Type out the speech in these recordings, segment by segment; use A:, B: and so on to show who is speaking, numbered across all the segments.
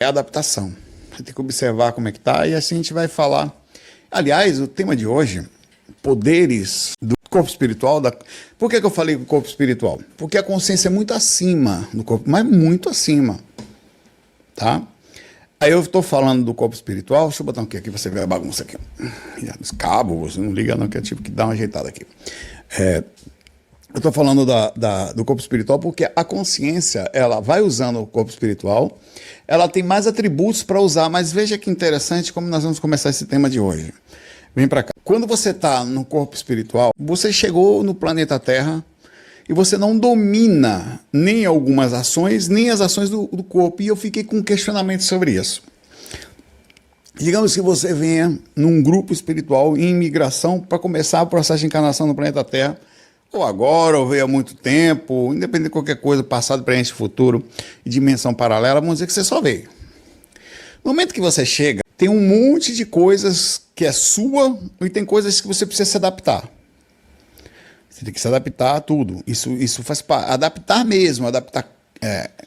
A: É adaptação. Você tem que observar como é que tá e assim a gente vai falar. Aliás, o tema de hoje, poderes do corpo espiritual. Por que eu falei do corpo espiritual? Porque a consciência é muito acima do corpo, mas muito acima, tá? Aí eu estou falando do corpo espiritual, deixa eu botar um aqui pra você ver a bagunça aqui. Os cabos, não liga não, que eu tive que dar uma ajeitada aqui. Eu estou falando do corpo espiritual porque a consciência, ela vai usando o corpo espiritual, ela tem mais atributos para usar, mas veja que interessante como nós vamos começar esse tema de hoje. Vem para cá. Quando você está no corpo espiritual, você chegou no planeta Terra e você não domina nem algumas ações, nem as ações do corpo. E eu fiquei com um questionamento sobre isso. Digamos que você venha num grupo espiritual em migração para começar o processo de encarnação no planeta Terra, ou agora, ou veio há muito tempo, independente de qualquer coisa, passado, presente, futuro e dimensão paralela, vamos dizer que você só veio. No momento que você chega, tem um monte de coisas que é sua e tem coisas que você precisa se adaptar. Você tem que se adaptar a tudo. Isso faz parte. Adaptar mesmo, adaptar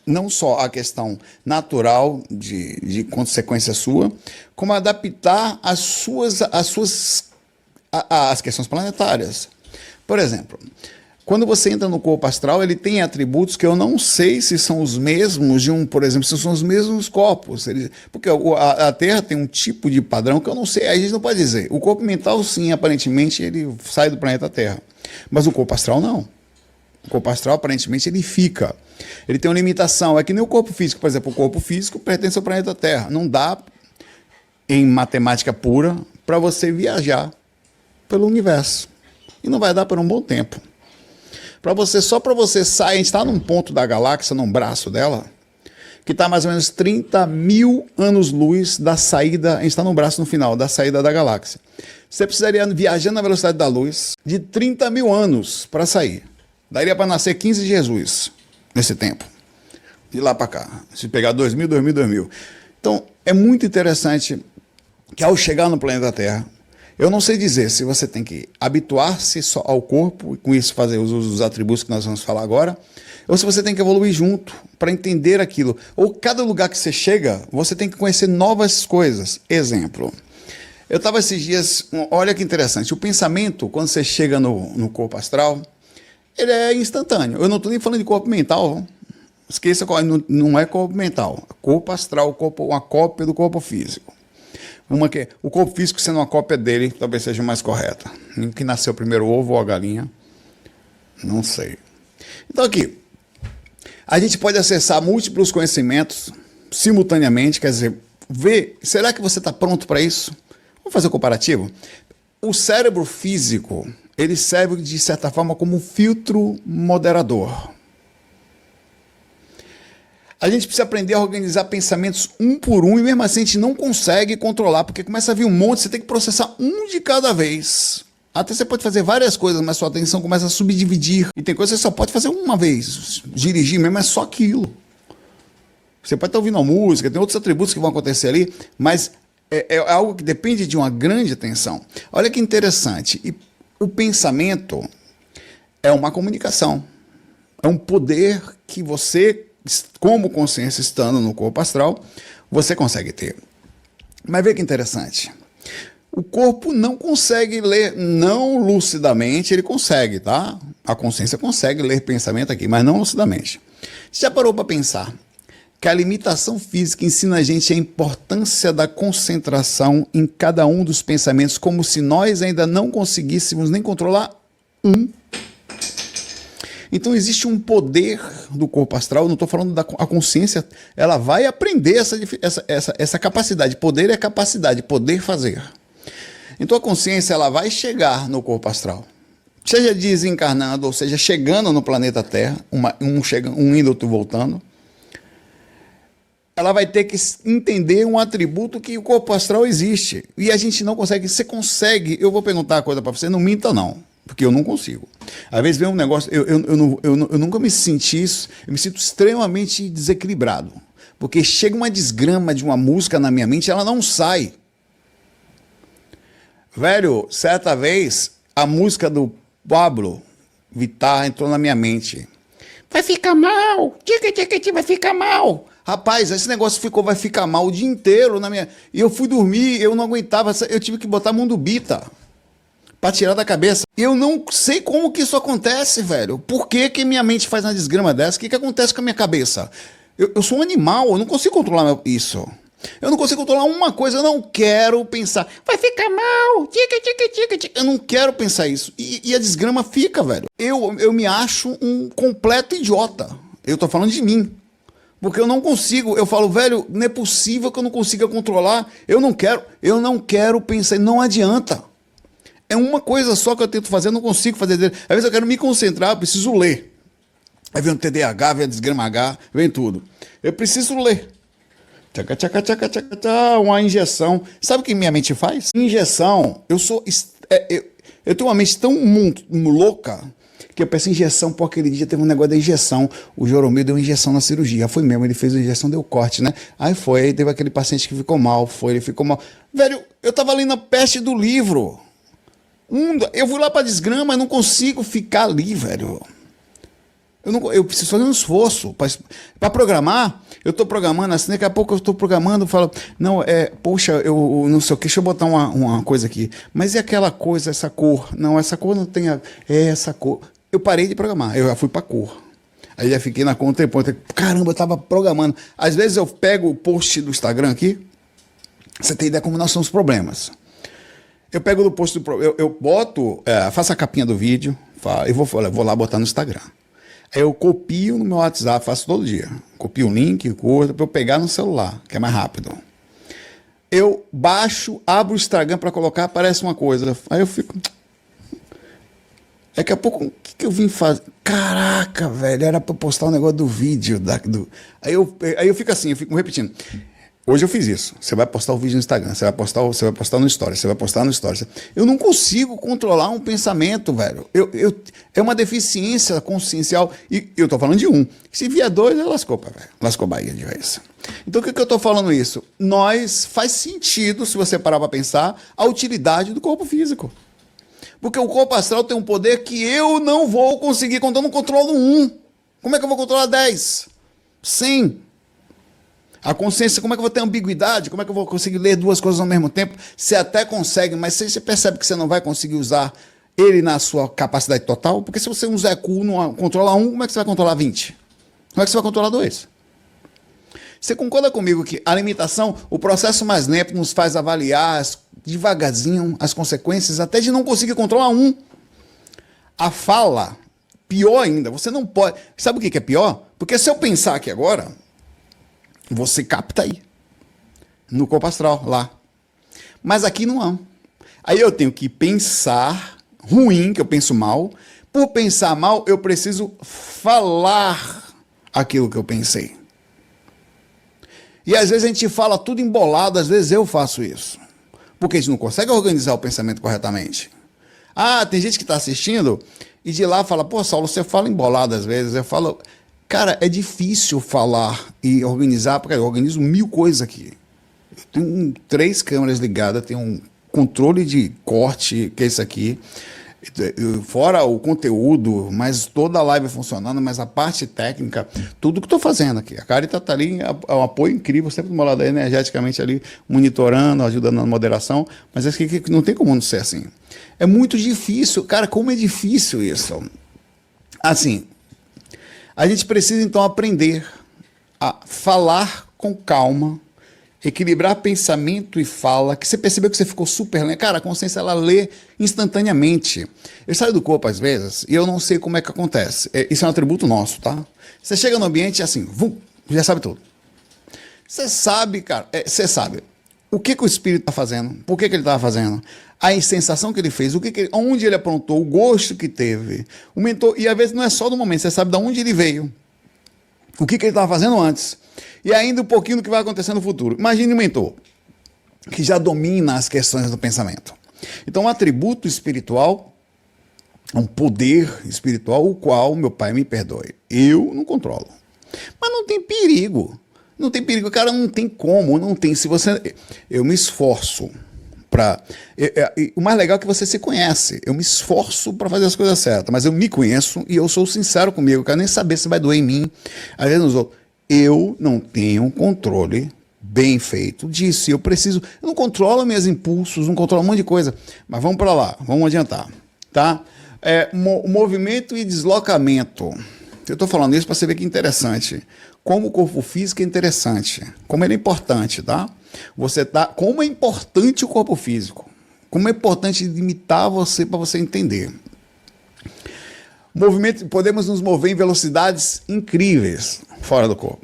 A: não só a questão natural de consequência sua, como adaptar as questões planetárias. Por exemplo, quando você entra no corpo astral, ele tem atributos que eu não sei se são os mesmos por exemplo, se são os mesmos corpos. Porque a Terra tem um tipo de padrão que eu não sei, a gente não pode dizer. O corpo mental, sim, aparentemente, ele sai do planeta Terra. Mas o corpo astral, não. O corpo astral, aparentemente, ele fica. Ele tem uma limitação. É que nem o corpo físico. Por exemplo, o corpo físico pertence ao planeta Terra. Não dá, em matemática pura, para você viajar pelo universo. E não vai dar por um bom tempo. Só para você sair, a gente está num ponto da galáxia, num braço dela, que está mais ou menos 30 mil anos-luz da saída, a gente está no braço no final, da saída da galáxia. Você precisaria, viajando na velocidade da luz, de 30 mil anos para sair. Daria para nascer 15 Jesus nesse tempo. De lá para cá. Se pegar 2000, 2000, 2000. Então, é muito interessante que ao chegar no planeta Terra, eu não sei dizer se você tem que habituar-se só ao corpo e com isso fazer os usos dos atributos que nós vamos falar agora, ou se você tem que evoluir junto para entender aquilo. Ou cada lugar que você chega, você tem que conhecer novas coisas. Exemplo, eu estava esses dias, olha que interessante, o pensamento, quando você chega no corpo astral, ele é instantâneo. Eu não estou nem falando de corpo mental, esqueça, não é corpo mental. Corpo astral, uma cópia do corpo físico. O corpo físico sendo uma cópia dele, talvez seja mais correta. Que nasceu primeiro o ovo ou a galinha, não sei. Então aqui, a gente pode acessar múltiplos conhecimentos simultaneamente, quer dizer, será que você está pronto para isso? Vamos fazer um comparativo? O cérebro físico, ele serve de certa forma como um filtro moderador. A gente precisa aprender a organizar pensamentos um por um e mesmo assim a gente não consegue controlar, porque começa a vir um monte, você tem que processar um de cada vez. Até você pode fazer várias coisas, mas sua atenção começa a subdividir. E tem coisas que você só pode fazer uma vez. Dirigir mesmo é só aquilo. Você pode estar ouvindo uma música, tem outros atributos que vão acontecer ali, mas é algo que depende de uma grande atenção. Olha que interessante. E o pensamento é uma comunicação. É um poder que você, como consciência estando no corpo astral, você consegue ter. Mas veja que interessante. O corpo não consegue ler, não lucidamente, ele consegue, tá? A consciência consegue ler pensamento aqui, mas não lucidamente. Você já parou para pensar que a limitação física ensina a gente a importância da concentração em cada um dos pensamentos, como se nós ainda não conseguíssemos nem controlar um? Então existe um poder do corpo astral, eu não estou falando a consciência, ela vai aprender essa capacidade. Poder é capacidade, poder fazer. Então a consciência ela vai chegar no corpo astral, seja desencarnando, ou seja, chegando no planeta Terra, um indo, outro voltando. Ela vai ter que entender um atributo que o corpo astral existe. E a gente não consegue. Você consegue, eu vou perguntar uma coisa para você, não minta não. Porque eu não consigo. Às vezes vem um negócio, eu nunca me senti isso, eu me sinto extremamente desequilibrado. Porque chega uma desgrama de uma música na minha mente, ela não sai. Velho, certa vez, a música do Pablo Vittar entrou na minha mente. Vai ficar mal, vai ficar mal. Rapaz, esse negócio vai ficar mal o dia inteiro na minha. E eu fui dormir, eu não aguentava, eu tive que botar Mundubita pra tirar da cabeça. Eu não sei como que isso acontece, velho. Por que que minha mente faz uma desgrama dessa? O que que acontece com a minha cabeça? Eu sou um animal, eu não consigo controlar isso. Eu não consigo controlar uma coisa, eu não quero pensar. Vai ficar mal, tica, tica, tica, tica. Eu não quero pensar isso. E a desgrama fica, velho. Eu me acho um completo idiota. Eu tô falando de mim. Porque eu não consigo, eu falo, velho, não é possível que eu não consiga controlar. Eu não quero pensar, não adianta. É uma coisa só que eu tento fazer, eu não consigo fazer. Às vezes eu quero me concentrar, eu preciso ler. Aí vem o TDAH, vem a desgrama H, vem tudo. Eu preciso ler. Tchaca, tchaca, tchaca, tchaca, tchaca, uma injeção. Sabe o que minha mente faz? Injeção, eu tenho uma mente tão louca que eu peço injeção, porque aquele dia teve um negócio da injeção. O Joromil deu injeção na cirurgia. Foi mesmo, ele fez a injeção, deu corte, né? Aí teve aquele paciente que ficou mal, ele ficou mal. Velho, eu tava lendo a peste do livro. Eu vou lá pra desgrama, eu não consigo ficar ali, velho. Eu preciso fazer um esforço para programar. Eu estou programando assim, daqui a pouco eu estou programando, falo, não, poxa, eu não sei o que, deixa eu botar uma coisa aqui. Mas e aquela coisa, essa cor? Não, essa cor não tem essa cor. Eu parei de programar, eu já fui para cor. Aí já fiquei na conta depois, caramba, eu estava programando. Às vezes eu pego o post do Instagram aqui, você tem ideia como nós somos problemas. Eu pego do post eu boto, faço a capinha do vídeo, eu vou lá botar no Instagram. Aí eu copio no meu WhatsApp, faço todo dia. Copio um link, coisa, para eu pegar no celular, que é mais rápido. Eu baixo, abro o Instagram para colocar, aparece uma coisa. Aí eu fico... Daqui a pouco, o que eu vim fazer? Caraca, velho, era para postar um negócio do vídeo. Aí eu fico assim, eu fico repetindo. Hoje eu fiz isso. Você vai postar o vídeo no Instagram, você vai postar no Stories, você vai postar no Stories. Eu não consigo controlar um pensamento, velho. É uma deficiência consciencial. E eu tô falando de um. Se vier dois, lascou, velho. Lascou Bahia de vez. Então, o que eu tô falando isso? Faz sentido, se você parar para pensar, a utilidade do corpo físico. Porque o corpo astral tem um poder que eu não vou conseguir controlar. Eu não controlo um. Como é que eu vou controlar 10? 100? A consciência, como é que eu vou ter ambiguidade? Como é que eu vou conseguir ler duas coisas ao mesmo tempo? Você até consegue, mas você percebe que você não vai conseguir usar ele na sua capacidade total? Porque se você usa EQ, não controla um, como é que você vai controlar 20? Como é que você vai controlar 2? Você concorda comigo que a limitação, o processo mais lento nos faz avaliar devagarzinho as consequências até de não conseguir controlar um? A fala, pior ainda, você não pode... Sabe o que é pior? Porque se eu pensar aqui agora... Você capta aí, no corpo astral, lá. Mas aqui não. Aí eu tenho que pensar ruim, que eu penso mal. Por pensar mal, eu preciso falar aquilo que eu pensei. E às vezes a gente fala tudo embolado, às vezes eu faço isso. Porque a gente não consegue organizar o pensamento corretamente. Ah, tem gente que está assistindo e de lá fala, pô, Saulo, você fala embolado às vezes. Eu falo... Cara, é difícil falar e organizar, porque eu organizo 1000 coisas aqui. Eu tenho 3 câmeras ligadas, tenho um controle de corte, que é isso aqui, fora o conteúdo, mas toda a live funcionando, mas a parte técnica, tudo que estou fazendo aqui. A Carita está ali, é um apoio incrível, sempre do meu lado energeticamente ali, monitorando, ajudando na moderação, mas é que não tem como não ser assim. É muito difícil, cara, como é difícil isso. Assim... A gente precisa, então, aprender a falar com calma, equilibrar pensamento e fala, que você percebeu que você ficou super lento. Cara, a consciência, ela lê instantaneamente. Eu saio do corpo, às vezes, e eu não sei como é que acontece. Isso é um atributo nosso, tá? Você chega no ambiente assim, já sabe tudo. Você sabe, cara, você sabe o que o espírito está fazendo, por que ele estava fazendo, a sensação que ele fez, onde ele aprontou, o gosto que teve, o mentor, e às vezes não é só do momento, você sabe de onde ele veio, o que ele estava fazendo antes, e ainda um pouquinho do que vai acontecer no futuro. Imagine um mentor que já domina as questões do pensamento. Então, um atributo espiritual, um poder espiritual, o qual, meu pai me perdoe, eu não controlo. Mas não tem perigo. Não tem perigo, cara, não tem como, não tem. Se você... Eu me esforço para... O mais legal é que você se conhece. Eu me esforço para fazer as coisas certas, mas eu me conheço e eu sou sincero comigo. Eu quero nem saber se vai doer em mim, às vezes nos outros. eu não tenho controle bem feito disso. Eu não controlo meus impulsos, não controlo um monte de coisa. Mas vamos para lá, vamos adiantar, tá? Movimento e deslocamento. Eu estou falando isso para você ver que é interessante. Como o corpo físico é interessante, como ele é importante, tá? Como é importante o corpo físico, como é importante limitar você para você entender. Movimento, podemos nos mover em velocidades incríveis fora do corpo.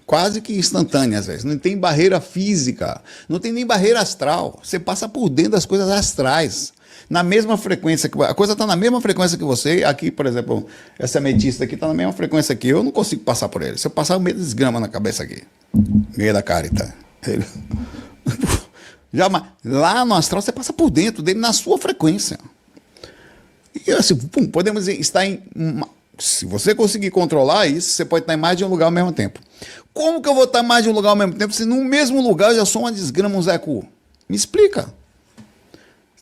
A: Quase que instantânea às vezes. Não tem barreira física, não tem nem barreira astral. Você passa por dentro das coisas astrais. Na mesma frequência, a coisa está na mesma frequência que você. Aqui, por exemplo, essa ametista aqui está na mesma frequência que eu não consigo passar por ele. Se eu passar, o meio desgrama na cabeça aqui. Meio da carita. Lá no astral você passa por dentro dele na sua frequência. E assim, podemos estar em. Se você conseguir controlar isso, você pode estar em mais de um lugar ao mesmo tempo. Como que eu vou estar em mais de um lugar ao mesmo tempo se no mesmo lugar eu já sou uma desgrama, um Zé Cu? Me explica.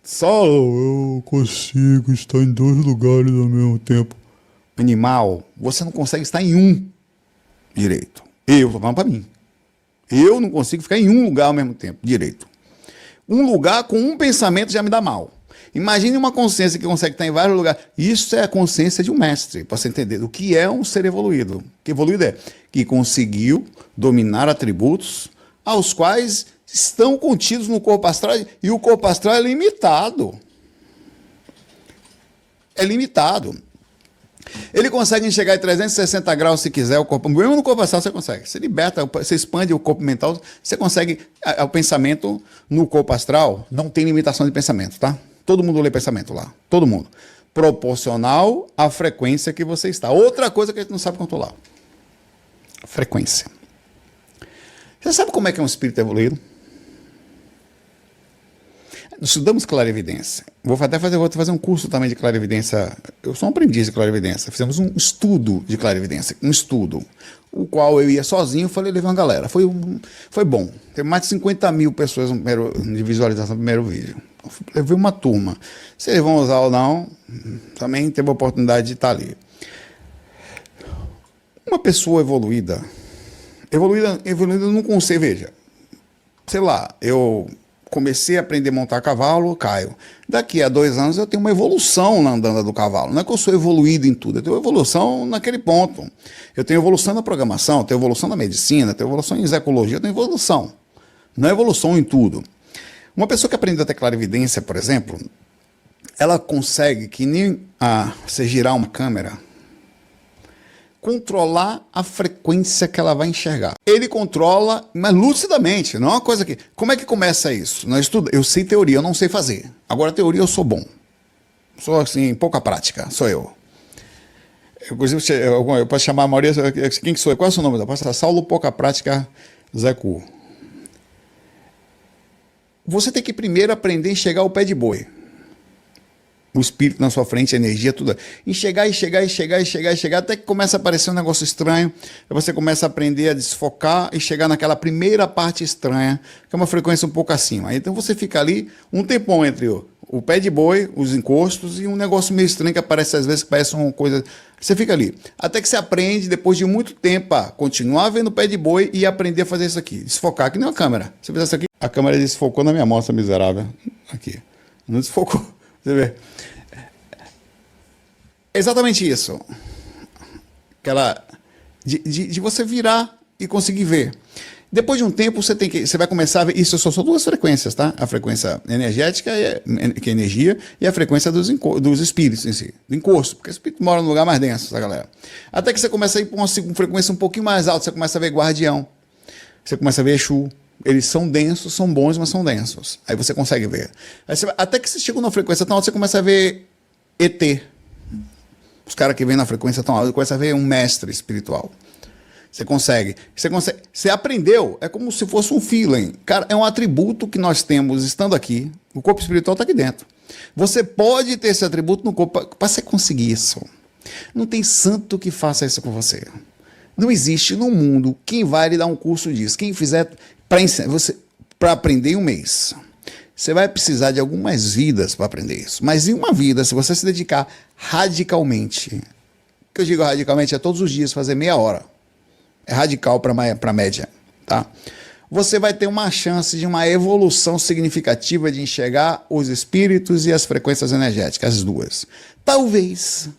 B: Só eu consigo estar em 2 lugares ao mesmo tempo.
A: Animal, você não consegue estar em um direito. Eu tô falando para mim. Eu não consigo ficar em um lugar ao mesmo tempo direito. Um lugar com um pensamento já me dá mal. Imagine uma consciência que consegue estar em vários lugares. Isso é a consciência de um mestre, para você entender o que é um ser evoluído. O que evoluído é que conseguiu dominar atributos aos quais estão contidos no corpo astral, e o corpo astral é limitado. É limitado. Ele consegue enxergar em 360 graus se quiser o corpo. Mesmo no corpo astral você consegue. Você liberta, você expande o corpo mental, você consegue. O pensamento no corpo astral não tem limitação de pensamento, tá? Todo mundo lê pensamento lá. Todo mundo. Proporcional à frequência que você está. Outra coisa que a gente não sabe controlar. Frequência. Você sabe como é que é um espírito evoluído? Estudamos clarividência. Vou fazer um curso também de clarividência. Eu sou um aprendiz de clarividência. Fizemos um estudo de clarividência. Um estudo. O qual eu ia sozinho, falei, levei uma galera. Foi bom. Teve mais de 50 mil pessoas de visualização no primeiro vídeo. Levei uma turma. Se eles vão usar ou não, também teve a oportunidade de estar ali. Uma pessoa evoluída não consegue, veja, sei lá, eu comecei a aprender a montar cavalo, Caio. Daqui a 2 anos eu tenho uma evolução na andanda do cavalo. Não é que eu sou evoluído em tudo, eu tenho evolução naquele ponto. Eu tenho evolução na programação, eu tenho evolução na medicina, eu tenho evolução em ecologia, eu tenho evolução. Não é evolução em tudo. Uma pessoa que aprende a ter clarividência, por exemplo, ela consegue, que nem você girar uma câmera, controlar a frequência que ela vai enxergar. Ele controla, mas lucidamente, não é uma coisa que... Como é que começa isso? Eu sei teoria, eu não sei fazer. Agora, teoria eu sou bom. Sou, assim, pouca prática, sou eu. Inclusive, eu posso chamar a maioria... Quem que sou eu? Qual é o seu nome? Eu posso Saulo Pouca Prática Zé Cu. Você tem que primeiro aprender a enxergar o pé de boi. O espírito na sua frente, a energia, tudo. Enxergar, até que começa a aparecer um negócio estranho. Aí você começa a aprender a desfocar e chegar naquela primeira parte estranha, que é uma frequência um pouco acima. Então você fica ali um tempão entre o pé de boi, os encostos e um negócio meio estranho que aparece às vezes, que parece uma coisa... Você fica ali. Até que você aprende, depois de muito tempo, a continuar vendo o pé de boi e aprender a fazer isso aqui. Desfocar, que nem uma câmera. Você fizer isso aqui, a câmera desfocou na minha mostra miserável. Aqui. Não desfocou. Você vê. É exatamente isso. De você virar e conseguir ver. Depois de um tempo, você vai começar a ver. Isso só são 2 frequências, tá? A frequência energética, que é energia, e a frequência dos espíritos em si, do encosto, porque o espírito mora num lugar mais denso, tá, galera? Até que você começa a ir para uma frequência um pouquinho mais alta, você começa a ver guardião, você começa a ver Exu. Eles são densos, são bons, mas são densos. Aí você consegue ver. Até que você chega numa frequência tão alta, você começa a ver ET. Os caras que vêm na frequência tão alta, você começa a ver um mestre espiritual. Você consegue. Você aprendeu. É como se fosse um feeling. Cara, é um atributo que nós temos estando aqui. O corpo espiritual está aqui dentro. Você pode ter esse atributo no corpo para você conseguir isso. Não tem santo que faça isso com você. Não existe no mundo quem vai lhe dar um curso disso. Quem fizer para aprender em 1 mês. Você vai precisar de algumas vidas para aprender isso. Mas em uma vida, se você se dedicar radicalmente, o que eu digo radicalmente é todos os dias fazer meia hora. é radical para a média, tá? Você vai ter uma chance de uma evolução significativa de enxergar os espíritos e as frequências energéticas, as duas. Talvez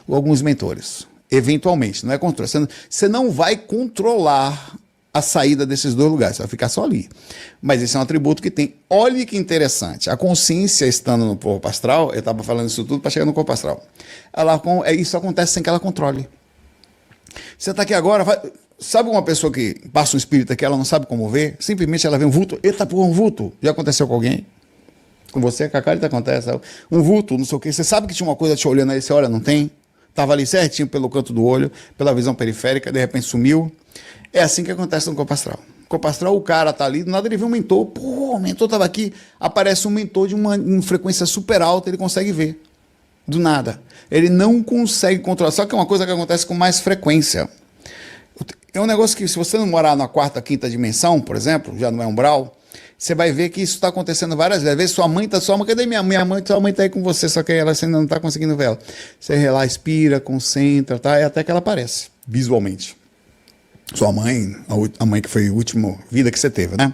A: alguns mentores, eventualmente, não é controle. Você não vai controlar a saída desses dois lugares, você vai ficar só ali. Mas esse é um atributo que tem. Olha que interessante, a consciência estando no corpo astral, eu estava falando isso tudo para chegar no corpo astral, isso acontece sem que ela controle. Você está aqui agora, sabe uma pessoa que passa um espírito aqui, ela não sabe como ver, simplesmente ela vê um vulto, eita porra, um vulto, já aconteceu com alguém? Com você, com a Carita acontece, um vulto, não sei o que, você sabe que tinha uma coisa te olhando aí, você olha, não tem? Estava ali certinho pelo canto do olho, pela visão periférica, de repente sumiu. É assim que acontece no corpo astral. No corpo astral, o cara tá ali, do nada ele vê um mentor, pô, o mentor estava aqui, aparece um mentor de uma frequência super alta, ele consegue ver. Do nada. Ele não consegue controlar. Só que é uma coisa que acontece com mais frequência. É um negócio que, se você não morar na quarta, quinta dimensão, por exemplo, já não é umbral, você vai ver que isso está acontecendo várias vezes. Às vezes sua mãe está, cadê minha mãe? Sua mãe está aí com você, só que ela você ainda não está conseguindo ver ela. Você lá, expira, concentra, tá? E até que ela aparece, visualmente. Sua mãe, a mãe que foi a última vida que você teve, né?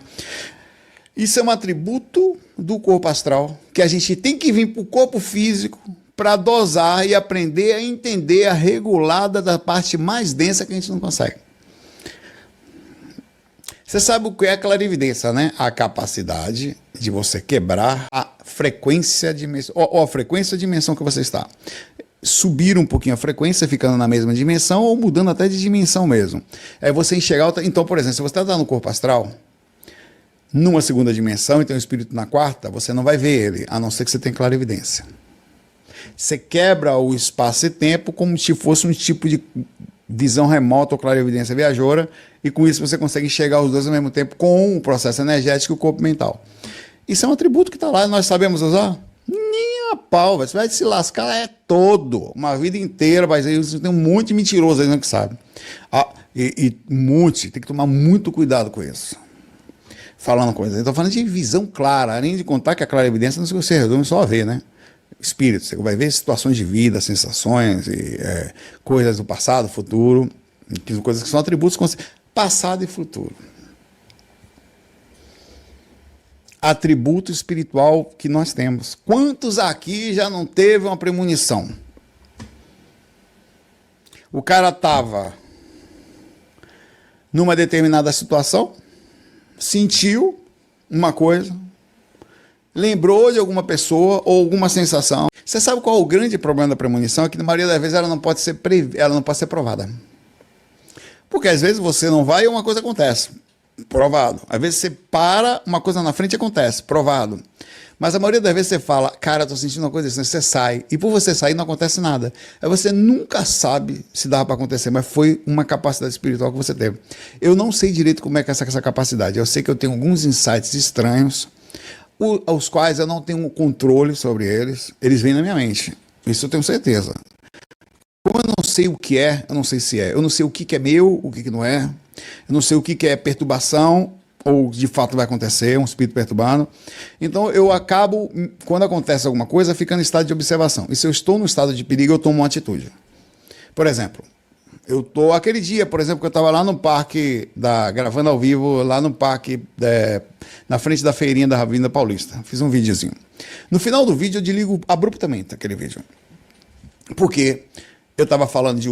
A: Isso é um atributo do corpo astral, que a gente tem que vir para o corpo físico para dosar e aprender a entender a regulada da parte mais densa que a gente não consegue. Você sabe o que é a clarividência, né? A capacidade de você quebrar a frequência ou a frequência de dimensão que você está. Subir um pouquinho a frequência, ficando na mesma dimensão ou mudando até de dimensão mesmo. É você enxergar outra. Então, por exemplo, se você está no corpo astral, numa segunda dimensão e tem um espírito na quarta, você não vai ver ele, a não ser que você tenha clarividência. Você quebra o espaço e tempo como se fosse um tipo de visão remota ou clarividência viajoura, e com isso você consegue enxergar os dois ao mesmo tempo com o processo energético e o corpo mental. Isso é um atributo que está lá, nós sabemos usar? Nem a pau, você vai se lascar todo, uma vida inteira, mas aí você tem um monte de mentiroso aí não que sabe. Tem que tomar muito cuidado com isso. Falando coisas, estou falando de visão clara, além de contar que a clarividência não se você resume só a ver, né? Espírito, você vai ver situações de vida, sensações, coisas do passado, futuro, coisas que são atributos passado e futuro. Atributo espiritual que nós temos. Quantos aqui já não teve uma premonição? O cara estava numa determinada situação, sentiu uma coisa, lembrou de alguma pessoa ou alguma sensação. Você sabe qual é o grande problema da premonição? É que na maioria das vezes ela não pode ser provada. Porque às vezes você não vai e uma coisa acontece. Provado. Às vezes você para, uma coisa na frente acontece. Provado. Mas a maioria das vezes você fala, cara, tô sentindo uma coisa assim, você sai. E por você sair não acontece nada. Aí você nunca sabe se dava para acontecer, mas foi uma capacidade espiritual que você teve. Eu não sei direito como é que é essa capacidade. Eu sei que eu tenho alguns insights estranhos, aos quais eu não tenho controle sobre eles. Eles vêm na minha mente. Isso eu tenho certeza. Como eu não sei o que é, eu não sei se é. Eu não sei o que é meu, o que não é. Eu não sei o que é perturbação, ou de fato vai acontecer, um espírito perturbando. Então eu acabo, quando acontece alguma coisa, ficando em estado de observação. E se eu estou no estado de perigo, eu tomo uma atitude. Por exemplo, eu estou aquele dia, por exemplo, que eu estava lá no parque, gravando ao vivo, lá no parque, na frente da feirinha da Avenida Paulista. Fiz um videozinho. No final do vídeo eu desligo abruptamente aquele vídeo. Por quê? Eu estava falando de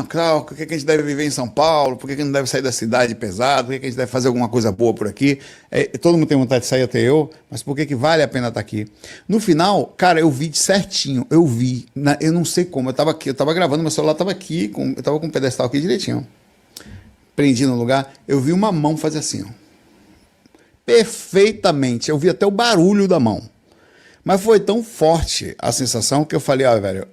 A: claro, por que a gente deve viver em São Paulo, por que a gente não deve sair da cidade pesado, por que a gente deve fazer alguma coisa boa por aqui. Todo mundo tem vontade de sair, até eu, mas por que vale a pena estar aqui? No final, cara, eu vi certinho, eu não sei como, eu estava gravando, meu celular estava aqui, eu estava com o pedestal aqui direitinho, prendi no lugar, eu vi uma mão fazer assim, ó, perfeitamente, eu vi até o barulho da mão, mas foi tão forte a sensação que eu falei, velho,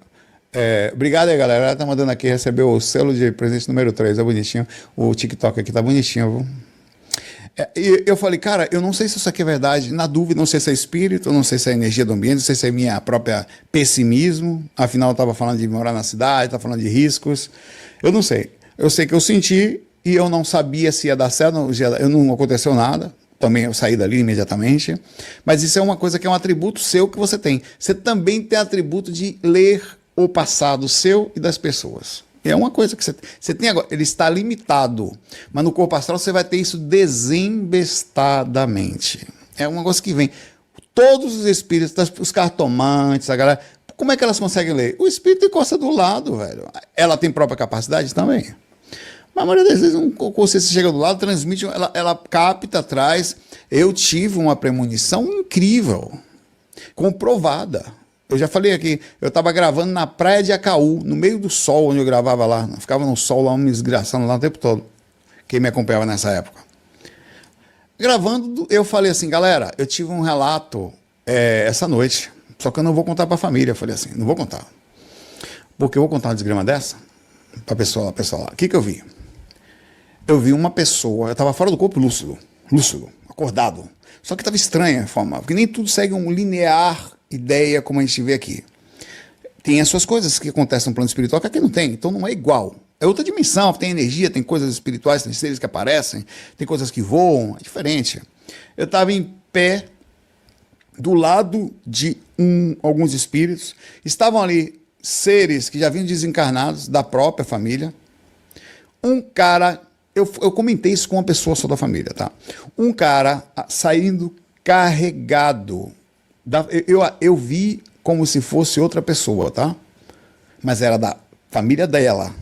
A: obrigado aí, galera. Ela tá mandando aqui, recebeu o selo de presente número 3, é bonitinho. O TikTok aqui tá bonitinho, viu? E eu falei, cara, eu não sei se isso aqui é verdade. Na dúvida, não sei se é espírito, não sei se é energia do ambiente, não sei se é minha própria pessimismo. Afinal, eu tava falando de morar na cidade, tava falando de riscos. Eu não sei. Eu sei que eu senti e eu não sabia se ia dar certo, não aconteceu nada. Também eu saí dali imediatamente. Mas isso é uma coisa que é um atributo seu que você tem. Você também tem atributo de ler o passado seu e das pessoas. É uma coisa que você tem agora, ele está limitado, mas no corpo astral você vai ter isso desembestadamente. É uma coisa que vem. Todos os espíritos, os cartomantes, a galera, como é que elas conseguem ler? O espírito encosta do lado, velho. Ela tem própria capacidade também. Mas a maioria das vezes, você chega do lado, transmite, ela capta atrás. Eu tive uma premonição incrível, comprovada. Eu já falei aqui, eu estava gravando na praia de Acaú, no meio do sol, onde eu gravava lá. Eu ficava no sol lá, me esgraçando lá o tempo todo. Quem me acompanhava nessa época. Gravando, eu falei assim, galera, eu tive um relato essa noite, só que eu não vou contar para a família. Eu falei assim, não vou contar. Porque eu vou contar uma desgrama dessa para a pessoa lá. O que eu vi? Eu vi uma pessoa, eu estava fora do corpo lúcido, acordado. Só que estava estranha a forma, porque nem tudo segue um linear ideia como a gente vê aqui. Tem as suas coisas que acontecem no plano espiritual que aqui não tem, então não é igual. É outra dimensão, tem energia, tem coisas espirituais, tem seres que aparecem, tem coisas que voam, é diferente. Eu estava em pé do lado de alguns espíritos, estavam ali seres que já vinham desencarnados da própria família. Um cara, eu comentei isso com uma pessoa só da família, tá? Um cara saindo carregado. Eu vi como se fosse outra pessoa, tá? Mas era da família dela.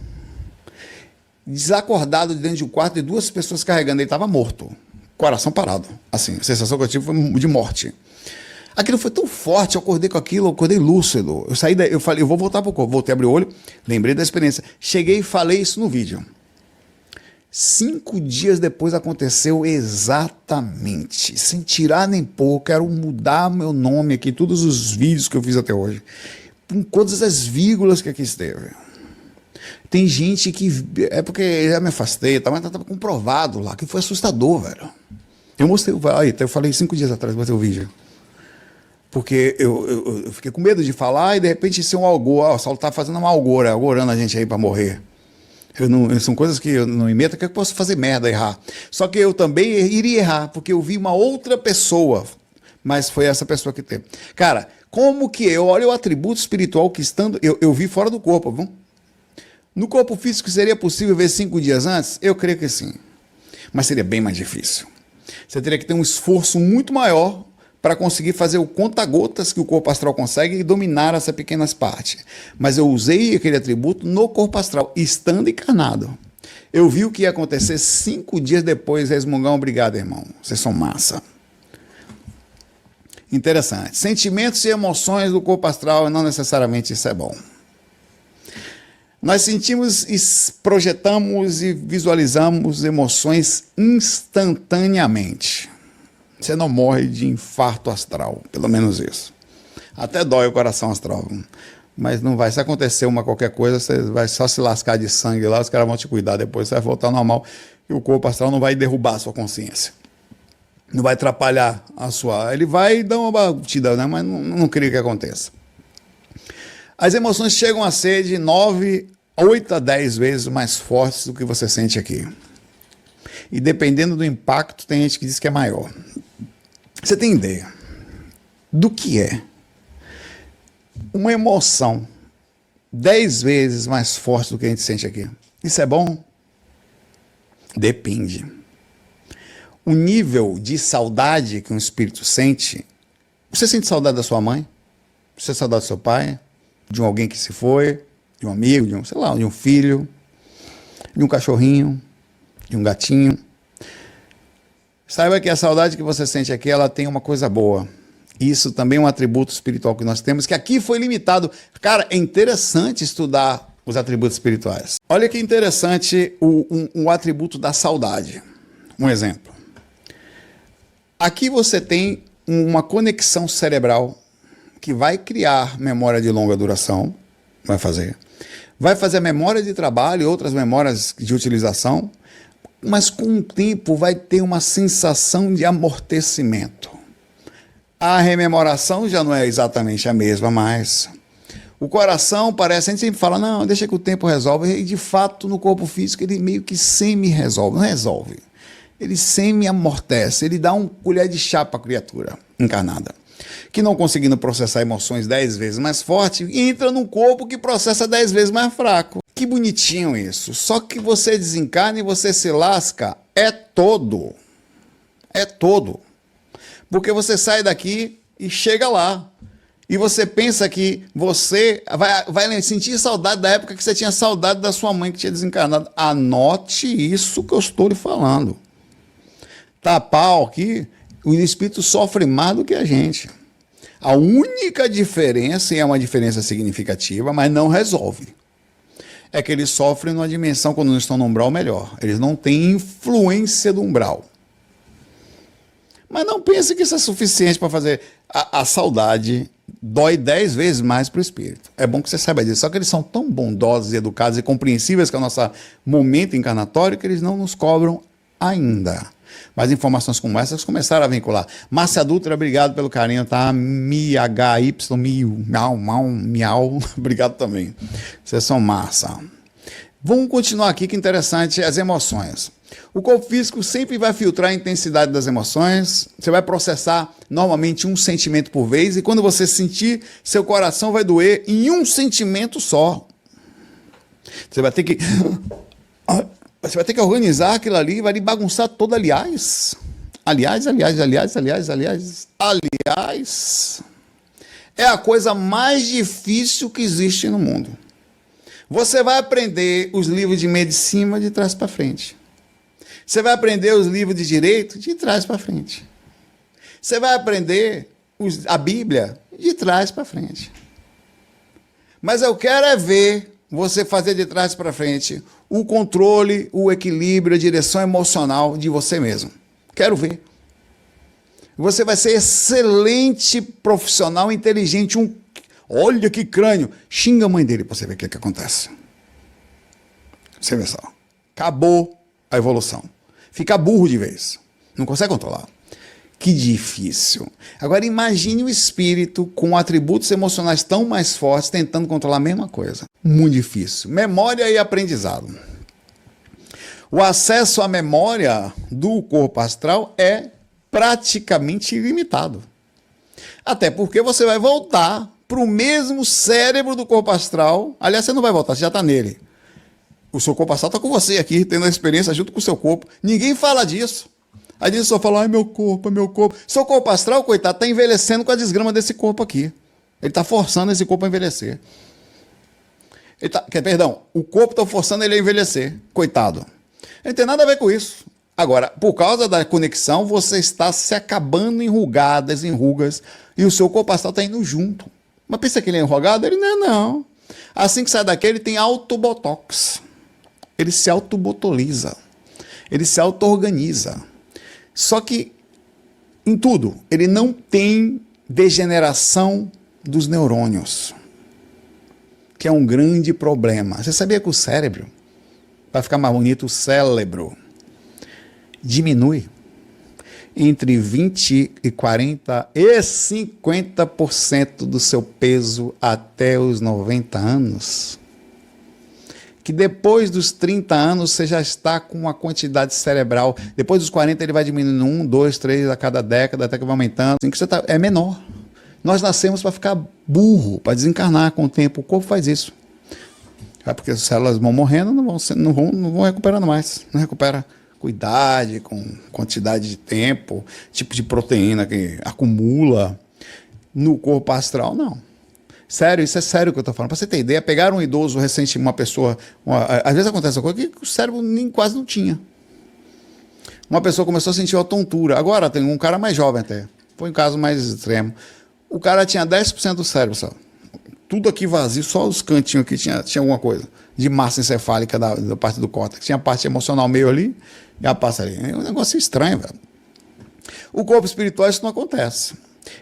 A: Desacordado dentro de um quarto e duas pessoas carregando. Ele estava morto. Coração parado. Assim, a sensação que eu tive foi de morte. Aquilo foi tão forte, eu acordei com aquilo, eu acordei lúcido. Eu saí daí, eu falei, eu vou voltar para o corpo. Voltei a abrir o olho, lembrei da experiência. Cheguei e falei isso no vídeo. 5 dias depois aconteceu exatamente, sem tirar nem pôr. Quero mudar meu nome aqui, todos os vídeos que eu fiz até hoje, com todas as vírgulas que aqui esteve. Tem gente que, é porque eu já me afastei, mas estava comprovado lá, que foi assustador, velho. Eu mostrei, eu falei 5 dias atrás, mostrei o vídeo. Porque eu fiquei com medo de falar e de repente ser um algor, o Saulo tá fazendo uma algorando a gente aí para morrer. São coisas que eu não imito, que eu posso fazer merda, errar. Só que eu também iria errar, porque eu vi uma outra pessoa, mas foi essa pessoa que teve. Cara, como que eu olho o atributo espiritual que estando... Eu vi fora do corpo, viu? No corpo físico seria possível ver 5 dias antes? Eu creio que sim. Mas seria bem mais difícil. Você teria que ter um esforço muito maior para conseguir fazer o conta-gotas que o corpo astral consegue e dominar essas pequenas partes. Mas eu usei aquele atributo no corpo astral, estando encarnado. Eu vi o que ia acontecer 5 dias depois, resmungão, obrigado, irmão. Vocês são massa. Interessante. Sentimentos e emoções do corpo astral, não necessariamente isso é bom. Nós sentimos, projetamos e visualizamos emoções instantaneamente. Você não morre de infarto astral, pelo menos isso. Até dói o coração astral, mas não vai. Se acontecer qualquer coisa, você vai só se lascar de sangue lá, os caras vão te cuidar depois, você vai voltar ao normal e o corpo astral não vai derrubar a sua consciência. Não vai atrapalhar a sua... Ele vai dar uma batida, né? Mas não creio que aconteça. As emoções chegam a ser de 8 a 10 vezes mais fortes do que você sente aqui. E dependendo do impacto, tem gente que diz que é maior. Você tem ideia do que é uma emoção 10 vezes mais forte do que a gente sente aqui? Isso é bom? Depende. O nível de saudade que um espírito sente... Você sente saudade da sua mãe? Você sente saudade do seu pai? De alguém que se foi? De um amigo? De um filho? De um cachorrinho? De um gatinho? Saiba que a saudade que você sente aqui, ela tem uma coisa boa. Isso também é um atributo espiritual que nós temos, que aqui foi limitado. Cara, é interessante estudar os atributos espirituais. Olha que interessante o atributo da saudade. Um exemplo. Aqui você tem uma conexão cerebral que vai criar memória de longa duração, vai fazer a memória de trabalho e outras memórias de utilização, mas com o tempo vai ter uma sensação de amortecimento. A rememoração já não é exatamente a mesma, mas o coração parece, a gente sempre fala, não, deixa que o tempo resolve, e de fato no corpo físico ele meio que semi-resolve, não resolve, ele semi-amortece, ele dá um colher de chá para a criatura encarnada, que não conseguindo processar emoções 10 vezes mais forte, entra num corpo que processa 10 vezes mais fraco. Que bonitinho isso. Só que você desencarna e você se lasca. É todo. É todo. Porque você sai daqui e chega lá. E você pensa que você vai sentir saudade da época que você tinha saudade da sua mãe que tinha desencarnado. Anote isso que eu estou lhe falando. Tá pau aqui, o espírito sofre mais do que a gente. A única diferença, e é uma diferença significativa, mas não resolve, é que eles sofrem numa dimensão, quando não estão no umbral, melhor. Eles não têm influência do umbral. Mas não pense que isso é suficiente para fazer. A saudade dói 10 vezes mais para o espírito. É bom que você saiba disso. Só que eles são tão bondosos, educados e compreensíveis com o nosso momento encarnatório que eles não nos cobram ainda. Mas informações como essas começaram a vincular. Márcia Dutra, obrigado pelo carinho, tá? MHY, miau. Obrigado também. Vocês são massa. Vamos continuar aqui, que interessante, as emoções. O corpo físico sempre vai filtrar a intensidade das emoções. Você vai processar normalmente um sentimento por vez, e quando você sentir, seu coração vai doer em um sentimento só. Você vai ter que organizar aquilo ali, vai lhe bagunçar todo, aliás, é a coisa mais difícil que existe no mundo. Você vai aprender os livros de medicina de trás para frente. Você vai aprender os livros de direito de trás para frente. Você vai aprender a Bíblia de trás para frente. Mas eu quero é ver você fazer de trás para frente o controle, o equilíbrio, a direção emocional de você mesmo. Quero ver. Você vai ser excelente profissional, inteligente, olha que crânio. Xinga a mãe dele para você ver o que acontece. Você vê só. Acabou a evolução. Fica burro de vez. Não consegue controlar. Que difícil. Agora imagine o espírito com atributos emocionais tão mais fortes tentando controlar a mesma coisa. Muito difícil. Memória e aprendizado. O acesso à memória do corpo astral é praticamente ilimitado. Até porque você vai voltar para o mesmo cérebro do corpo astral. Aliás, você não vai voltar, você já está nele. O seu corpo astral está com você aqui, tendo a experiência junto com o seu corpo. Ninguém fala disso. A gente só fala, ai, meu corpo, é meu corpo. Seu corpo astral, coitado, está envelhecendo com a desgrama desse corpo aqui. Ele está forçando esse corpo a envelhecer. O corpo está forçando ele a envelhecer. Coitado. Ele não tem nada a ver com isso. Agora, por causa da conexão, você está se acabando em rugas, e o seu corpo astral está indo junto. Mas pensa que ele é enrugado? Ele não é, não. Assim que sai daqui, ele tem autobotox. Ele se autobotoliza. Ele se auto-organiza. Só que, em tudo, ele não tem degeneração dos neurônios, que é um grande problema. Você sabia que o cérebro, para ficar mais bonito, o cérebro diminui entre 20 e 40 e 50% do seu peso até os 90 anos? Que depois dos 30 anos você já está com uma quantidade cerebral. Depois dos 40 ele vai diminuindo 1, 2, 3 a cada década, até que vai aumentando. Assim que você é menor. Nós nascemos para ficar burro, para desencarnar com o tempo. O corpo faz isso. Porque as células vão morrendo, não vão recuperando mais. Não recupera com idade, com quantidade de tempo, tipo de proteína que acumula. No corpo astral, não. Sério, isso é sério que eu estou falando. Para você ter ideia, pegaram um idoso recente, uma pessoa... às vezes acontece uma coisa que o cérebro quase não tinha. Uma pessoa começou a sentir uma tontura. Agora tem um cara mais jovem até. Foi um caso mais extremo. O cara tinha 10% do cérebro, sabe? Tudo aqui vazio, só os cantinhos aqui tinha alguma coisa. De massa encefálica da parte do córtex. Tinha a parte emocional meio ali e a parte ali. É um negócio estranho, velho. O corpo espiritual isso não acontece.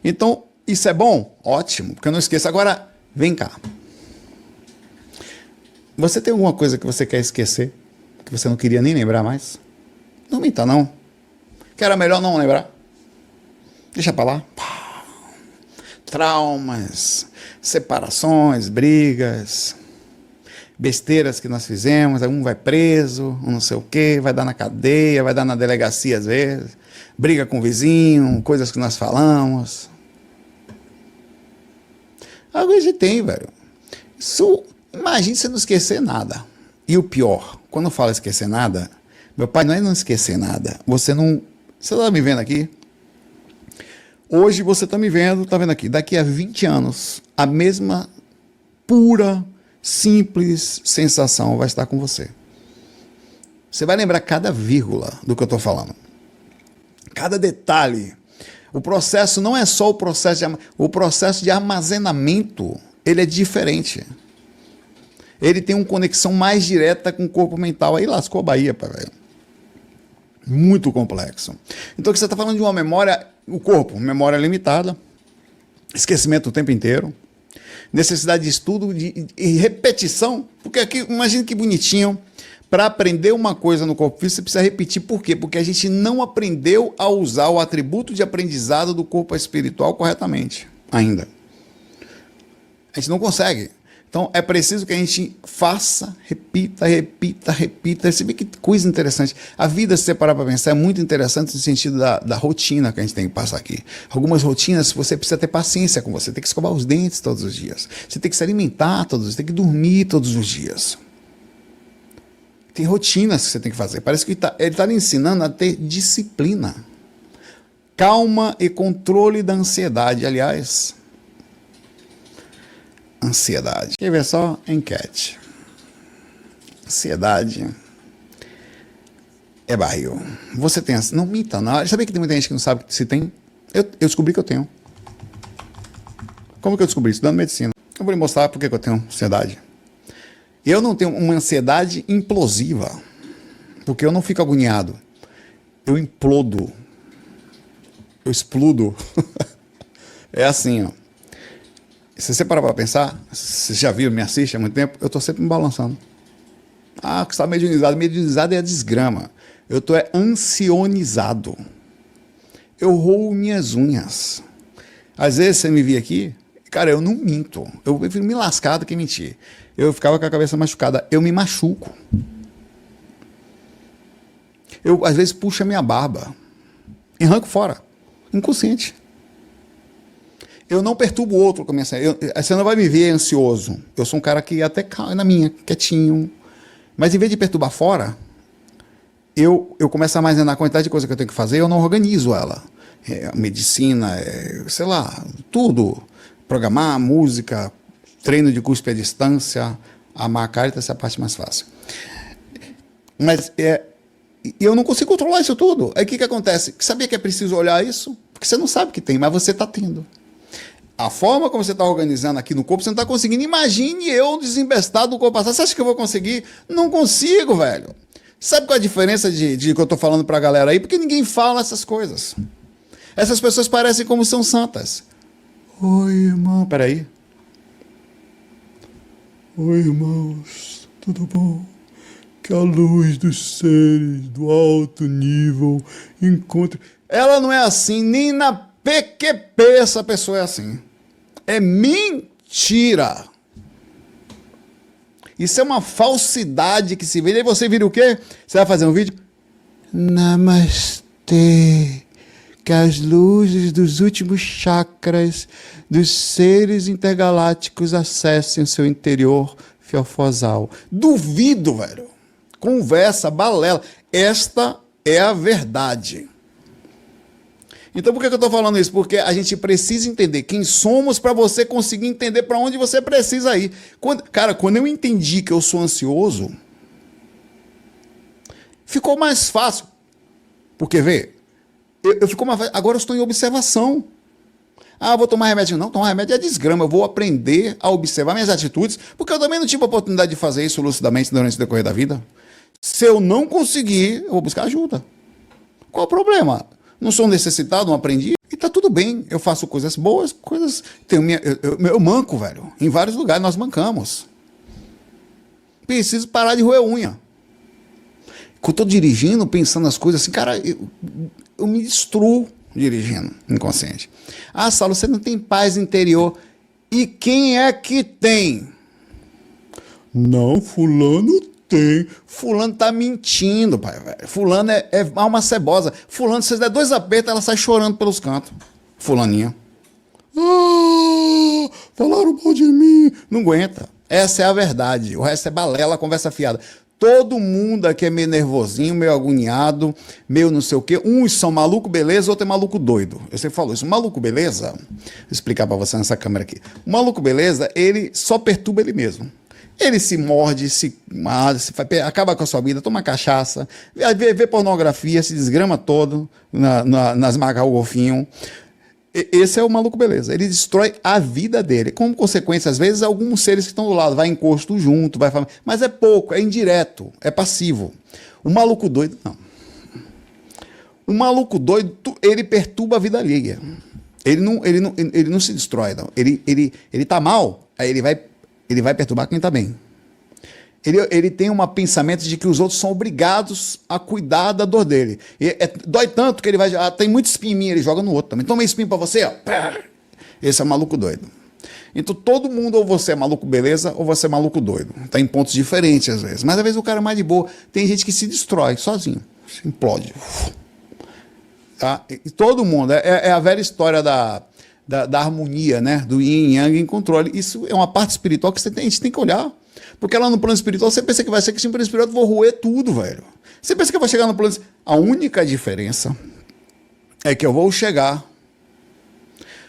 A: Então... isso é bom? Ótimo, porque eu não esqueça. Agora, vem cá. Você tem alguma coisa que você quer esquecer? Que você não queria nem lembrar mais? Não minta, não. Que era melhor não lembrar. Deixa pra lá. Traumas, separações, brigas, besteiras que nós fizemos. Um vai preso, um não sei o quê, vai dar na cadeia, vai dar na delegacia às vezes. Briga com o vizinho, coisas que nós falamos. Algo a gente tem, velho. Isso Imagine você não esquecer nada. E o pior, quando eu falo esquecer nada, meu pai, não é não esquecer nada. Você está me vendo aqui? Hoje você está me vendo, está vendo aqui. Daqui a 20 anos, a mesma pura, simples sensação vai estar com você. Você vai lembrar cada vírgula do que eu estou falando. Cada detalhe. O processo não é só o processo de armazenamento, ele é diferente. Ele tem uma conexão mais direta com o corpo mental. Aí lascou a Bahia, pai, velho. Muito complexo. Então, que você está falando de uma memória, o corpo, memória limitada, esquecimento o tempo inteiro, necessidade de estudo e repetição, porque aqui, imagina que bonitinho, para aprender uma coisa no corpo físico, você precisa repetir. Por quê? Porque a gente não aprendeu a usar o atributo de aprendizado do corpo espiritual corretamente, ainda. A gente não consegue. Então, é preciso que a gente faça, repita. Você vê que coisa interessante. A vida, se você parar para pensar, é muito interessante no sentido da rotina que a gente tem que passar aqui. Algumas rotinas, você precisa ter paciência com você. Tem que escovar os dentes todos os dias. Você tem que se alimentar todos os dias. Tem que dormir todos os dias. Tem rotinas que você tem que fazer. Parece que ele está lhe ensinando a ter disciplina. Calma e controle da ansiedade. Aliás, ansiedade. Quer ver só? Enquete. Ansiedade é barril. Você tem... Não minta, não. Sabia que tem muita gente que não sabe se tem? Eu descobri que eu tenho. Como que eu descobri? Estudando medicina. Eu vou lhe mostrar por que eu tenho ansiedade. Eu não tenho uma ansiedade implosiva, porque eu não fico agoniado. Eu implodo. Eu explodo. É assim, ó. Se você parar para pensar, você já viu, me assiste há muito tempo, eu estou sempre me balançando. Ah, que está mediunizado. Mediunizado é a desgrama. Eu estou ansionizado. Eu roo minhas unhas. Às vezes você me vê aqui, cara, eu não minto. Eu prefiro me lascar do que mentir. Eu ficava com a cabeça machucada. Eu me machuco. Eu, às vezes, puxo a minha barba. E arranco fora. Inconsciente. Eu não perturbo o outro com a minha... Você não vai me ver ansioso. Eu sou um cara que até na minha, quietinho. Mas em vez de perturbar fora, eu começo a armazenar a quantidade de coisa que eu tenho que fazer e eu não organizo ela. Medicina, sei lá, tudo. Programar, música, treino de cuspe à distância, amar a Caritas, essa é a parte mais fácil. Mas eu não consigo controlar isso tudo. Aí o que acontece? Sabia que é preciso olhar isso? Porque você não sabe que tem, mas você está tendo. A forma como você está organizando aqui no corpo, você não está conseguindo. Imagine eu desembestado do corpo passado. Você acha que eu vou conseguir? Não consigo, velho. Sabe qual é a diferença de que eu estou falando para a galera aí? Porque ninguém fala essas coisas. Essas pessoas parecem como são santas. Oi, irmão. Peraí.
B: Oi, irmãos. Tudo bom? Que a luz dos seres do alto nível encontre...
A: Ela não é assim, nem na PQP essa pessoa é assim. É mentira. Isso é uma falsidade que se vê. E aí você vira o quê? Você vai fazer um vídeo? Namastê. Que as luzes dos últimos chakras dos seres intergalácticos acessem o seu interior fiofosal. Duvido, velho. Conversa, balela. Esta é a verdade. Então, por que eu estou falando isso? Porque a gente precisa entender quem somos para você conseguir entender para onde você precisa ir. Quando eu entendi que eu sou ansioso, ficou mais fácil. Porque, vê, agora eu estou em observação. Ah, vou tomar remédio. Não, tomar remédio é desgrama. Eu vou aprender a observar minhas atitudes, porque eu também não tive a oportunidade de fazer isso lucidamente durante o decorrer da vida. Se eu não conseguir, eu vou buscar ajuda. Qual o problema? Não sou necessitado, não aprendi, e tá tudo bem. Eu faço coisas boas, coisas... Eu manco, velho. Em vários lugares nós mancamos. Preciso parar de roer unha. Quando eu tô dirigindo, pensando nas coisas assim, cara, eu me destruo dirigindo, inconsciente. Ah, Saulo, você não tem paz interior. E quem é que tem?
B: Não, fulano tem.
A: Fulano tá mentindo, pai, velho. Fulano é alma cebosa. Fulano, se você der 2 apertos, ela sai chorando pelos cantos. Fulaninha.
B: Ah, falaram mal de mim.
A: Não aguenta. Essa é a verdade. O resto é balela, conversa fiada. Todo mundo aqui é meio nervosinho, meio agoniado, meio não sei o quê. Uns são maluco beleza, outro é maluco doido. Eu sempre falo isso. O maluco beleza, vou explicar para você nessa câmera aqui. O maluco beleza, ele só perturba ele mesmo. Ele se morde, acaba com a sua vida, toma cachaça, vê pornografia, se desgrama todo nas marcas golfinho. Esse é o maluco beleza. Ele destrói a vida dele. Como consequência, às vezes, alguns seres que estão do lado vai encosto junto, mas é pouco, é indireto, é passivo. O maluco doido, não. O maluco doido, ele perturba a vida alheia. Ele não se destrói, não. Ele tá mal, aí ele vai perturbar quem tá bem. Ele tem um pensamento de que os outros são obrigados a cuidar da dor dele. Dói tanto que ele vai... tem muito espinho em mim, ele joga no outro também. Toma espinho pra você, ó. Esse é maluco doido. Então todo mundo, ou você é maluco beleza, ou você é maluco doido. Tá em pontos diferentes às vezes. Mas às vezes o cara é mais de boa. Tem gente que se destrói sozinho. Se implode. Tá? E todo mundo... É a velha história da harmonia, né? Do yin e yang em controle. Isso é uma parte espiritual que a gente tem que olhar. Porque lá no plano espiritual, você pensa que vai ser que no plano espiritual eu vou roer tudo, velho. Você pensa que eu vou chegar no plano... A única diferença é que eu vou chegar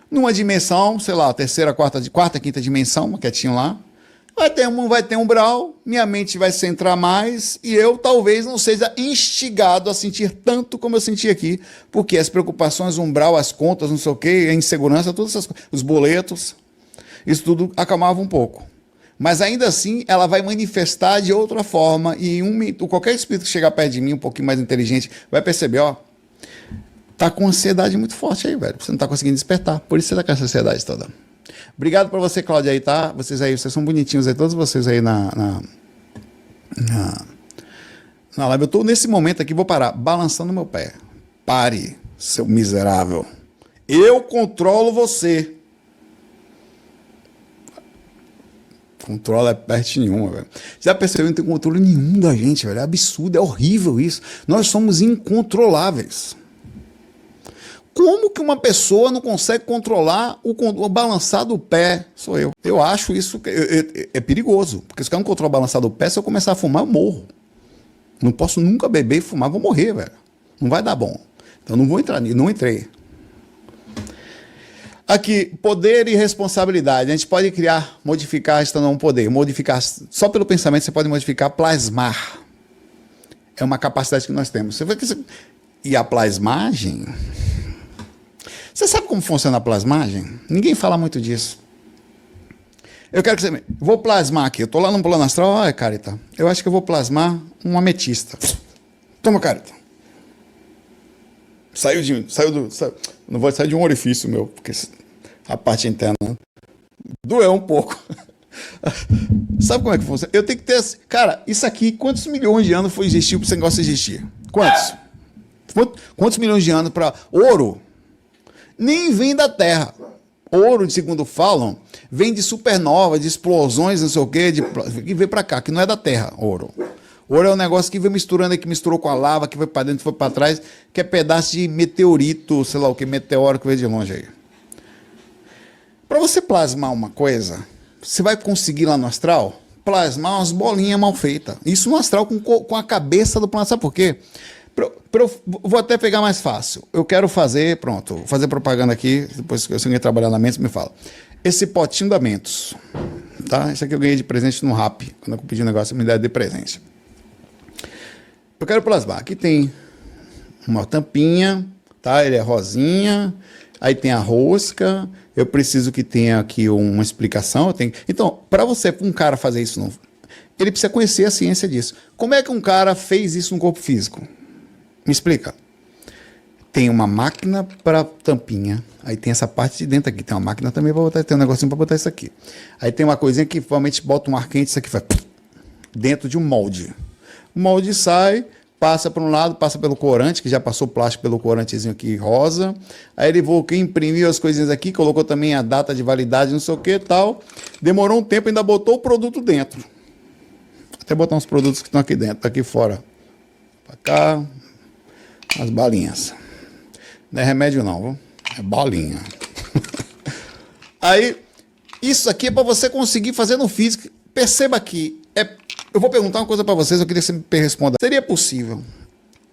A: numa dimensão, sei lá, terceira, quarta, quinta dimensão, quietinho lá. Vai ter um umbral, minha mente vai centrar mais e eu talvez não seja instigado a sentir tanto como eu senti aqui, porque as preocupações, o umbral, as contas, não sei o quê, a insegurança, todas essas coisas, os boletos, isso tudo acalmava um pouco. Mas ainda assim, ela vai manifestar de outra forma e qualquer espírito que chegar perto de mim, um pouquinho mais inteligente, vai perceber, ó, tá com ansiedade muito forte aí, velho. Você não tá conseguindo despertar, por isso você tá com essa ansiedade toda. Obrigado pra você, Cláudia, aí, tá? Vocês são bonitinhos aí, todos vocês aí na live. Eu tô nesse momento aqui, vou parar, balançando meu pé. Pare, seu miserável. Eu controlo você. Controle é peste nenhuma, velho. Já percebeu que não tem controle nenhum da gente, velho? É absurdo, é horrível isso. Nós somos incontroláveis. Como que uma pessoa não consegue controlar o balançar do pé? Sou eu. Eu acho isso é perigoso. Porque se o cara não controla o balançar do pé, se eu começar a fumar, eu morro. Não posso nunca beber e fumar, vou morrer, velho. Não vai dar bom. Então não vou entrar nisso, não entrei. Aqui, poder e responsabilidade. A gente pode criar, modificar, estando um poder. Modificar, só pelo pensamento você pode modificar, plasmar. É uma capacidade que nós temos. E a plasmagem... Você sabe como funciona a plasmagem? Ninguém fala muito disso. Eu quero que você... Vou plasmar aqui. Eu estou lá no plano astral. Olha, Carita. Eu acho que eu vou plasmar um ametista. Toma, Carita. Saiu. Não vou sair de um orifício meu, porque a parte interna doeu um pouco. Sabe como é que funciona? Eu tenho que ter... Cara, isso aqui, quantos milhões de anos foi existir para esse negócio existir? Quantos? Quantos milhões de anos para... Ouro nem vem da Terra. Ouro, segundo falam, vem de supernova, de explosões, não sei o quê, que vem para cá, que não é da Terra, ouro. Ouro é um negócio que vem misturando, que misturou com a lava, que foi para dentro, foi para trás, que é pedaço de meteorito, sei lá o que, meteoro que veio de longe aí. Para você plasmar uma coisa, você vai conseguir lá no astral plasmar umas bolinhas mal feitas. Isso no astral com a cabeça do planeta. Sabe por quê? Vou até pegar mais fácil. Eu quero fazer, pronto, vou fazer propaganda aqui, depois que alguém trabalhar na Mentos, me fala. Esse potinho da Mentos, tá? Esse aqui eu ganhei de presente no Rap, quando eu pedi um negócio, me deram de presente. Eu quero plasmar. Aqui tem uma tampinha, tá? Ele é rosinha, aí tem a rosca, eu preciso que tenha aqui uma explicação. Então, para um cara fazer isso, ele precisa conhecer a ciência disso. Como é que um cara fez isso no corpo físico? Me explica. Tem uma máquina para tampinha. Aí tem essa parte de dentro aqui. Tem uma máquina também para botar. Tem um negocinho para botar isso aqui. Aí tem uma coisinha que provavelmente bota um ar quente. Isso aqui vai dentro de um molde. O molde sai, passa para um lado, passa pelo corante, que já passou plástico pelo corantezinho aqui rosa. Aí ele imprimiu as coisinhas aqui, colocou também a data de validade, não sei o que e tal. Demorou um tempo, ainda botou o produto dentro. Até botar uns produtos que estão aqui dentro, aqui fora. Para cá. As balinhas. Não é remédio não, viu? É bolinha. Aí, isso aqui é para você conseguir fazer no físico. perceba que eu vou perguntar uma coisa para vocês, eu queria que você me responda. Seria possível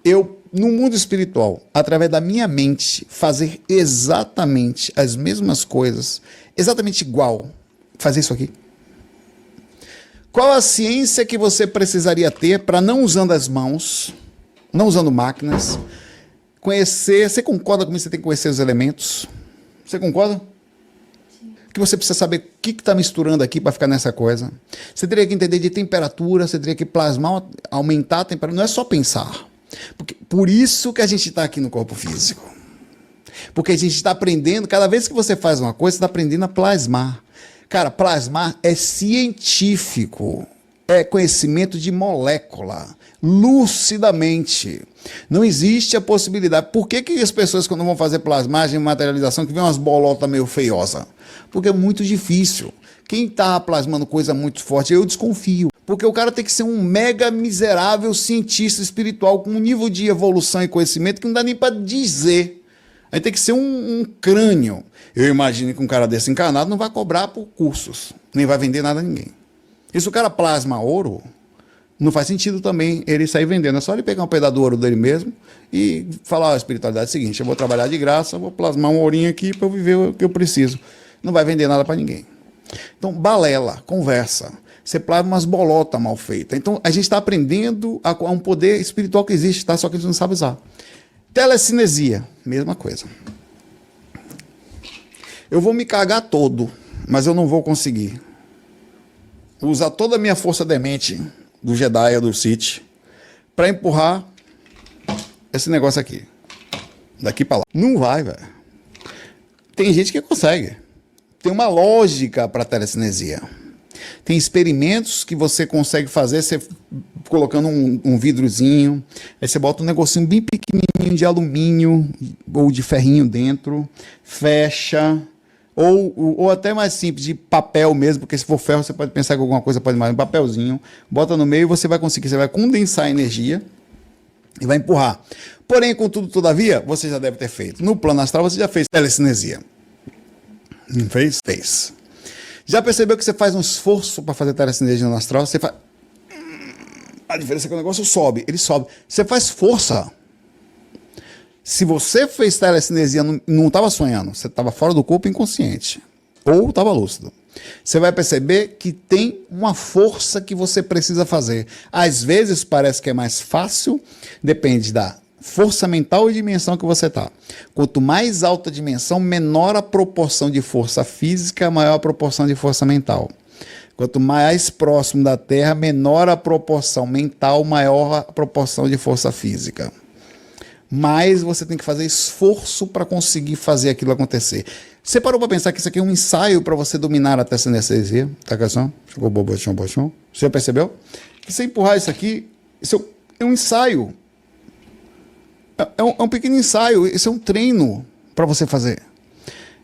A: eu, no mundo espiritual, através da minha mente, fazer exatamente as mesmas coisas, exatamente igual, fazer isso aqui? Qual a ciência que você precisaria ter para, não usando as mãos, não usando máquinas, conhecer? Você concorda comigo que você tem que conhecer os elementos? Você concorda? Que você precisa saber o que está misturando aqui para ficar nessa coisa. Você teria que entender de temperatura, você teria que plasmar, aumentar a temperatura. Não é só pensar. Por isso que a gente está aqui no corpo físico. Porque a gente está aprendendo, cada vez que você faz uma coisa, você está aprendendo a plasmar. Cara, plasmar é científico. É conhecimento de molécula. Lucidamente. Não existe a possibilidade. Por que as pessoas, quando vão fazer plasmagem e materialização, que vem umas bolotas meio feiosas? Porque é muito difícil. Quem está plasmando coisa muito forte, eu desconfio. Porque o cara tem que ser um mega miserável cientista espiritual com um nível de evolução e conhecimento que não dá nem para dizer. Aí tem que ser um crânio. Eu imagino que um cara desse encarnado não vai cobrar por cursos, nem vai vender nada a ninguém. E se o cara plasma ouro, não faz sentido também ele sair vendendo. É só ele pegar um pedaço do ouro dele mesmo e falar: a espiritualidade é o seguinte, eu vou trabalhar de graça, vou plasmar um ourinho aqui para eu viver o que eu preciso. Não vai vender nada para ninguém. Então, balela, conversa. Você plasma umas bolotas mal feitas. Então, a gente está aprendendo a um poder espiritual que existe, tá? Só que a gente não sabe usar. Telecinesia, mesma coisa. Eu vou me cagar todo, mas eu não vou conseguir usar toda a minha força demente do Jedi ou do Sith para empurrar esse negócio aqui. Daqui para lá. Não vai, velho. Tem gente que consegue. Tem uma lógica para a telecinesia. Tem experimentos que você consegue fazer, você colocando um vidrozinho, aí você bota um negocinho bem pequenininho de alumínio ou de ferrinho dentro, fecha, ou até mais simples, de papel mesmo, porque se for ferro você pode pensar que alguma coisa pode mais, um papelzinho, bota no meio e você vai conseguir, você vai condensar a energia e vai empurrar. Porém, contudo, todavia, você já deve ter feito. No plano astral você já fez telecinesia. Não fez? Fez. Já percebeu que você faz um esforço para fazer telecinesia no astral? Você faz... A diferença é que o negócio sobe. Ele sobe. Você faz força. Se você fez telecinesia, não estava sonhando. Você estava fora do corpo inconsciente. Ou estava lúcido. Você vai perceber que tem uma força que você precisa fazer. Às vezes parece que é mais fácil. Depende da força mental e dimensão que você está. Quanto mais alta a dimensão, menor a proporção de força física, maior a proporção de força mental. Quanto mais próximo da Terra, menor a proporção mental, maior a proporção de força física. Mas você tem que fazer esforço para conseguir fazer aquilo acontecer. Você parou para pensar que isso aqui é um ensaio para você dominar a telecinesia? Tá, Cação? Chegou bobochão, bochão. Você já percebeu? Que você empurrar isso aqui, isso é um ensaio. É um pequeno ensaio, isso é um treino para você fazer.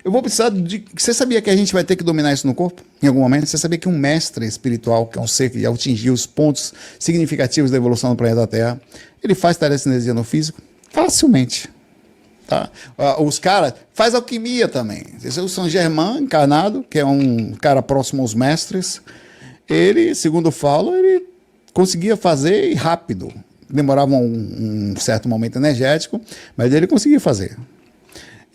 A: Eu vou precisar de... Você sabia que a gente vai ter que dominar isso no corpo? Em algum momento? Você sabia que um mestre espiritual, que é um ser que atingiu os pontos significativos da evolução do planeta Terra, ele faz telecinesia no físico? Facilmente. Tá? Os caras faz alquimia também. O São Germain, encarnado, que é um cara próximo aos mestres, ele, segundo falo, ele conseguia fazer rápido. Demorava um certo momento energético, mas ele conseguia fazer.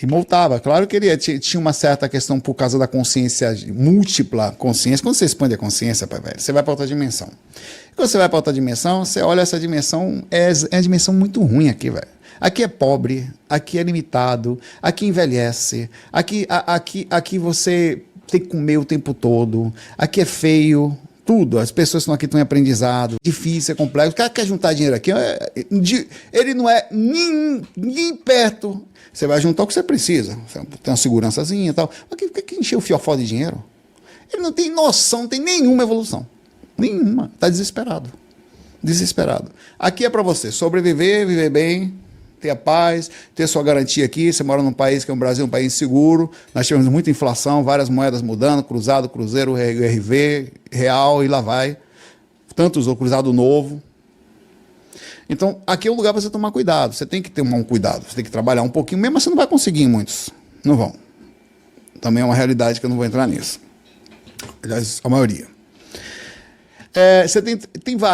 A: E voltava. Claro que ele tinha uma certa questão por causa da consciência, múltipla consciência. Quando você expande a consciência, você vai para outra dimensão. E quando você vai para outra dimensão, você olha essa dimensão, é uma dimensão muito ruim aqui, velho. Aqui é pobre, aqui é limitado, aqui envelhece, aqui você tem que comer o tempo todo, aqui é feio. Tudo, as pessoas estão aqui, estão em aprendizado, difícil, é complexo. O cara quer juntar dinheiro aqui, ele não é nem perto. Você vai juntar o que você precisa, tem uma segurançazinha e tal. Mas que encher o fiofó de dinheiro? Ele não tem noção, não tem nenhuma evolução. Nenhuma. Está desesperado. Desesperado. Aqui é para você sobreviver, viver bem, ter a paz, ter sua garantia aqui. Você mora num país que é o Brasil, um país seguro. Nós tivemos muita inflação, várias moedas mudando, cruzado, cruzeiro, RV, real e lá vai. Tantos, ou cruzado novo. Então, aqui é o lugar para você tomar cuidado. Você tem que ter um cuidado. Você tem que trabalhar um pouquinho, mesmo assim você não vai conseguir em muitos. Não vão. Também é uma realidade que eu não vou entrar nisso. Aliás, a maioria. Você tem várias.